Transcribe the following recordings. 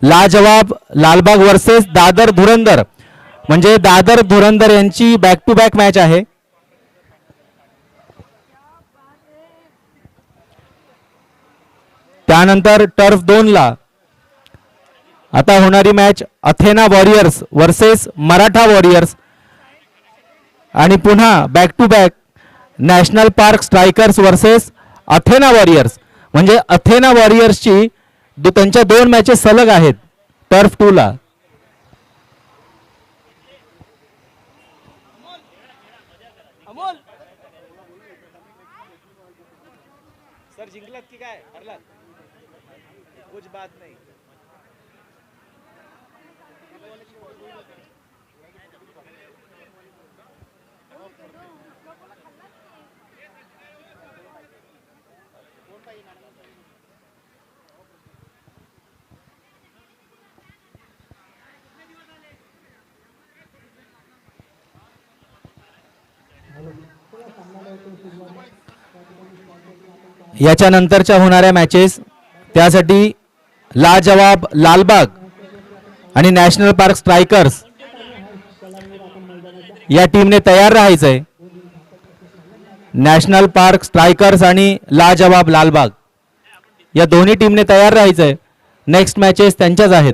लाजवाब लालबाग वर्सेस दादर धुरंधर, म्हणजे दादर धुरंधर यांची बॅक टू बॅक मॅच आहे. त्यानंतर टर्फ 2 ला आता होणारी match Athena warriors versus Maratha warriors, आणि पुन्हा back to back national park strikers versus Athena warriors, म्हणजे अथेना वॉरियर्सची त्यांच्या 2 मॅचेस सलग आहेत टर्फ 2 ला. सर जिंकलात की काय हरलात? कुछ बात नाही. याच्या नंतरच्या होणाऱ्या मॅचेस त्यासाठी लाजवाब लालबाग आणि नॅशनल पार्क स्ट्रायकर्स या टीमने तयार राहायचंय. नॅशनल पार्क स्ट्रायकर्स आणि लाजवाब लालबाग या दोन्ही टीमने तयार राहायचंय. नेक्स्ट मॅचेस त्यांच्याच आहेत.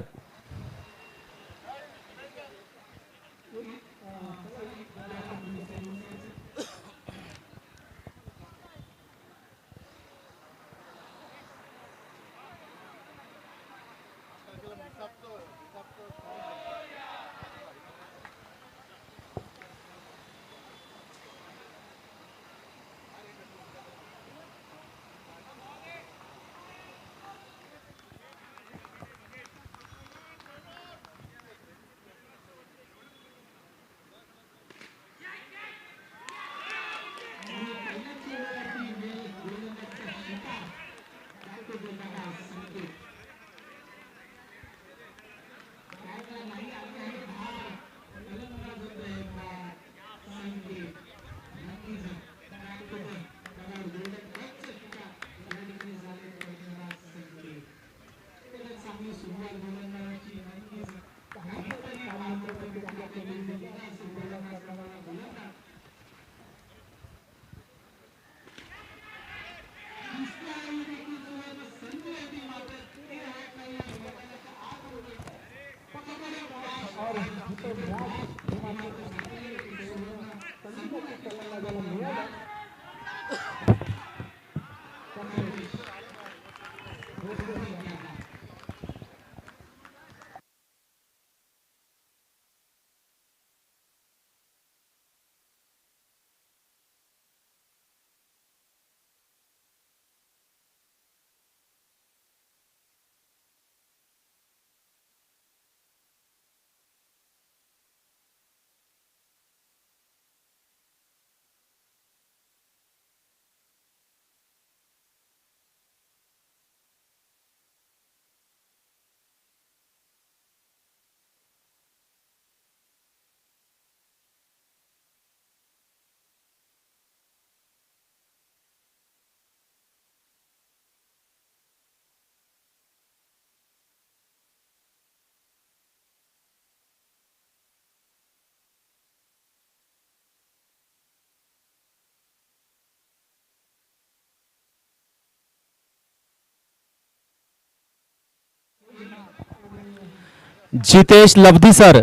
जितेश लब्धी सर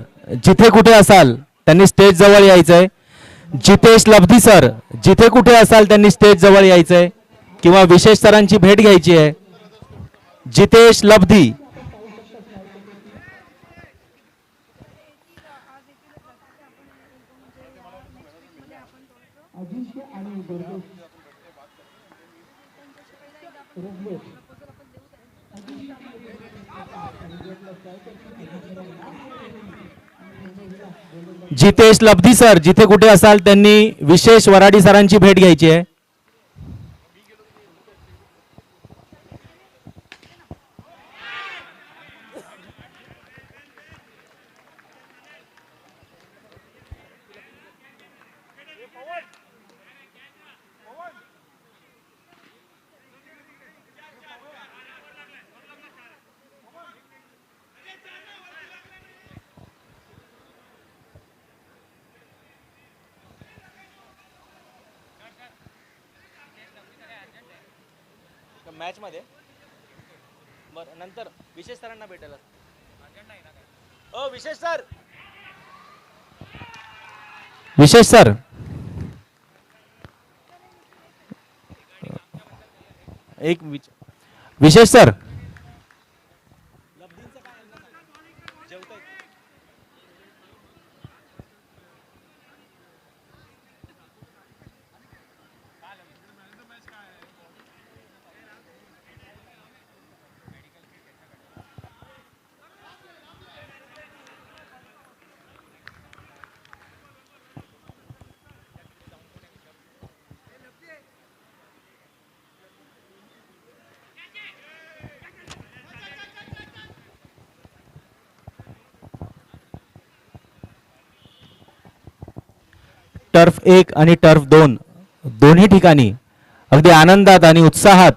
जिथे कुठे असाल त्यांनी स्टेज जवळ यायचंय. जितेश लब्धी सर जिथे कुठे असाल त्यांनी स्टेज जवळ यायचंय किंवा विशेष सरांची भेट घ्यायची आहे. जितेश लब्धी. जितेश लब्धी सर जिथे कुठे असाल त्यांनी विशेष वराडी सरांची भेट घ्यायची आहे. मॅच मध्ये बरं नंतर विशेष सरांना भेटायला ओ विशेष सर विशेष सर एक विशेष सर जेवताय टर्फ 1 आणि टर्फ 2 दोन्ही ठिकाणी अगदी आनंदात आणि उत्साहात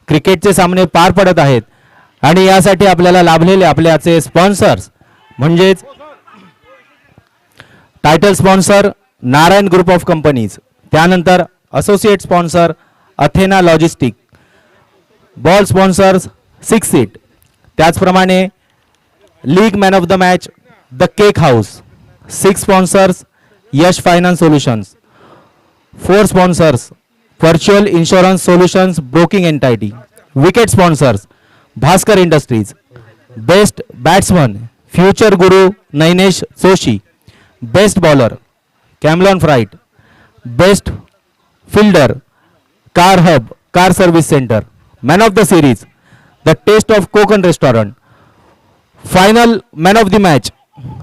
क्रिकेटचे सामने पार पडत आहेत आणि यासाठी आपल्याला लाभलेले आपल्याचे स्पॉन्सर्स म्हणजेच title sponsor Narayan group of companies, त्यानंतर associate sponsor Athena logistic, ball sponsors 6 seat, त्याचप्रमाणे league man of the match the cake house, 6 sponsors Yash finance solutions, 4 sponsors virtual insurance solutions broking entity, wicket sponsors Bhaskar industries, best batsman future Guru Nainesh Joshi, best bowler कॅमलॉन freight, best fielder car hub car service centre, man of the series the taste of Konkan restaurant, final man of the match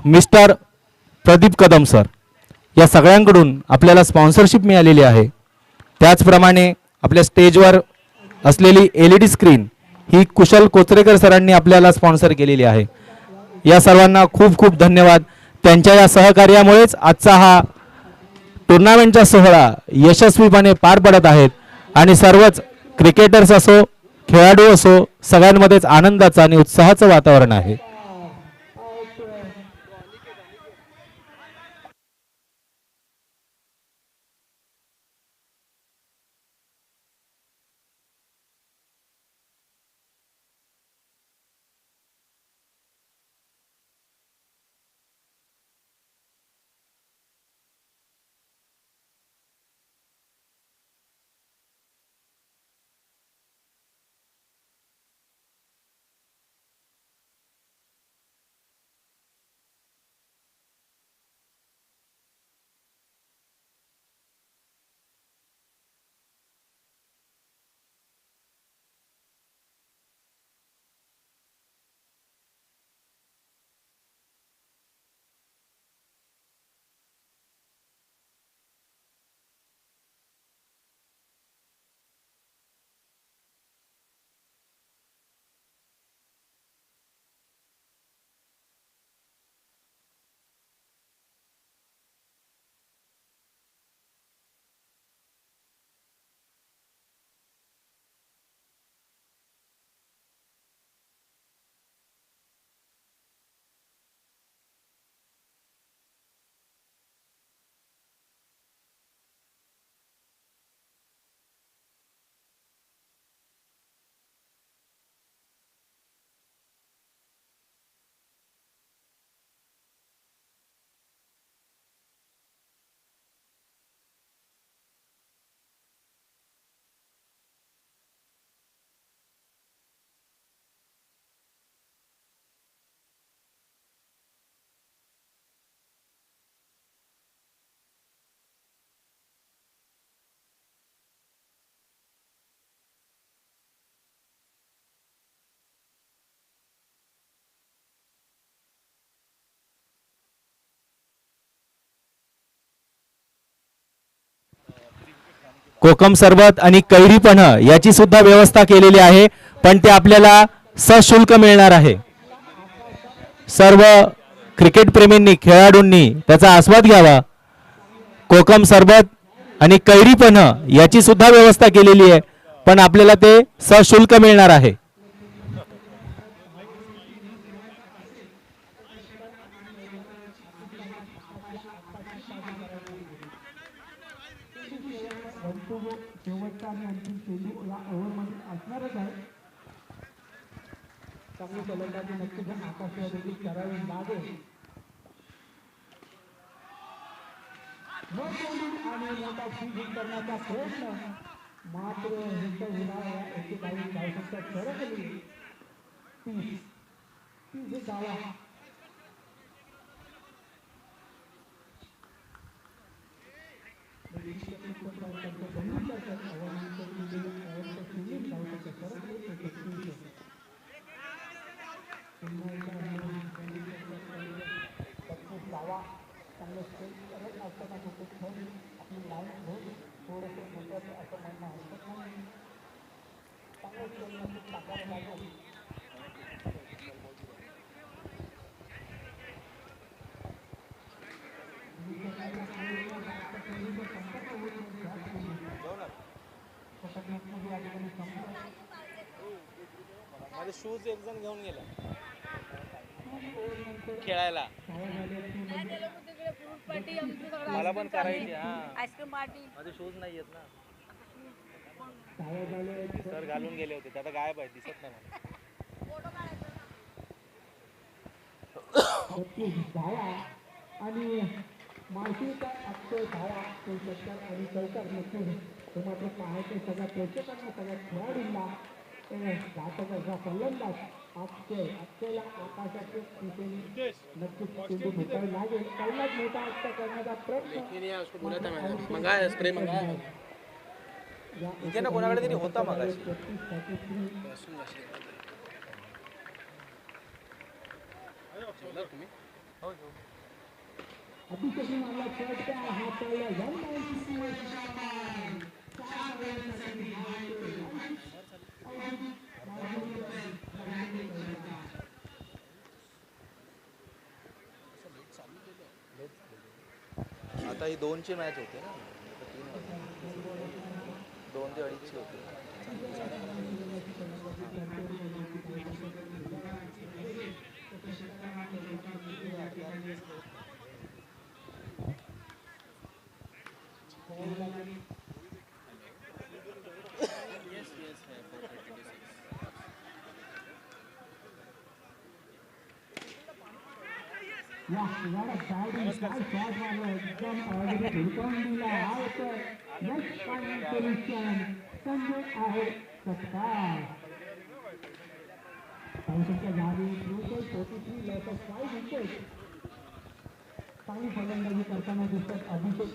mister Pradeep Kadam sir. या सगळ्यांकडून आपल्याला sponsorship मिळालेली आहे. त्याचप्रमाणे आपल्या स्टेजवर असलेली LED screen ही कुशल कोचरेकर सरांनी आपल्याला स्पॉन्सर केलेली आहे. या सर्वांना खूप खूप धन्यवाद. त्यांच्या या सहकार्यामुळेच आजचा हा टुर्नामेंटचा सोहळा यशस्वीपणे पार पडत आहेत आणि सर्वच क्रिकेटर्स असो खेळाडू असो सगळ्यांमध्येच आनंदाचं आणि उत्साहाचं वातावरण आहे. कोकम सरबत आणि कैरी पण याची सुद्धा व्यवस्था केलेली आहे, पण ते आपल्याला सशुल्क मिळणार आहे. सर्व क्रिकेट प्रेमींनी खेळाडूंनी त्याचा आस्वाद घ्यावा. कोकम सरबत आणि कैरी पण याची सुद्धा व्यवस्था केलेली आहे, पण आपल्याला ते सशुल्क मिळणार आहे. तो जो शेवटचा आणि अंतिम चेंडू या ओव्हरमध्ये असणारच आहे. चांगली फलंदाजी नक्कीच आकाशला देखील करावी लागेल. न चेंडू आणि मोठा स्वीप करण्याचा प्रयत्न मात्र याची काही धावसंख्या सरकली. 30 धावा. डावा चांगलं स्ट्रेच करत असताना कुठे खेळ आपली लाईन घेऊन थोडंसं मोठं असं म्हणणं हरकत नाही. चांगलं खेळण्याची टाकायला लागेल. माझे शूज एक जण घेऊन गेला खेळायला. मला पण करायची. हा आईस्क्रीम पार्टी. माझे शूज नाही आहेत ना. सर घालून गेले होते. आता गायब आहे, दिसत नाही मला. आणि मार्शिका अक्षय धावा तो षटकार आणि चौकार नक्की तो मात्र पाहायचं सगळ्या प्रेक्षकांना सगळ्या खेळाडूंना घातकाचा फलंदाज अक्षयला आकाशाच्या दिशेने नक्कीच चेंडू भेटायला लागेल. पहिलाच मोठा हट्टा करण्याचा प्रयत्न इथे ना कोणाकडे तरी होता मगाशी. अभिषेक मारला षटकार हा पहिला आता ही 2ची मॅच होते ना. 2 ते 2.5ची होती. चांगली फलंदाजी करताना दिसतात अभिषेक.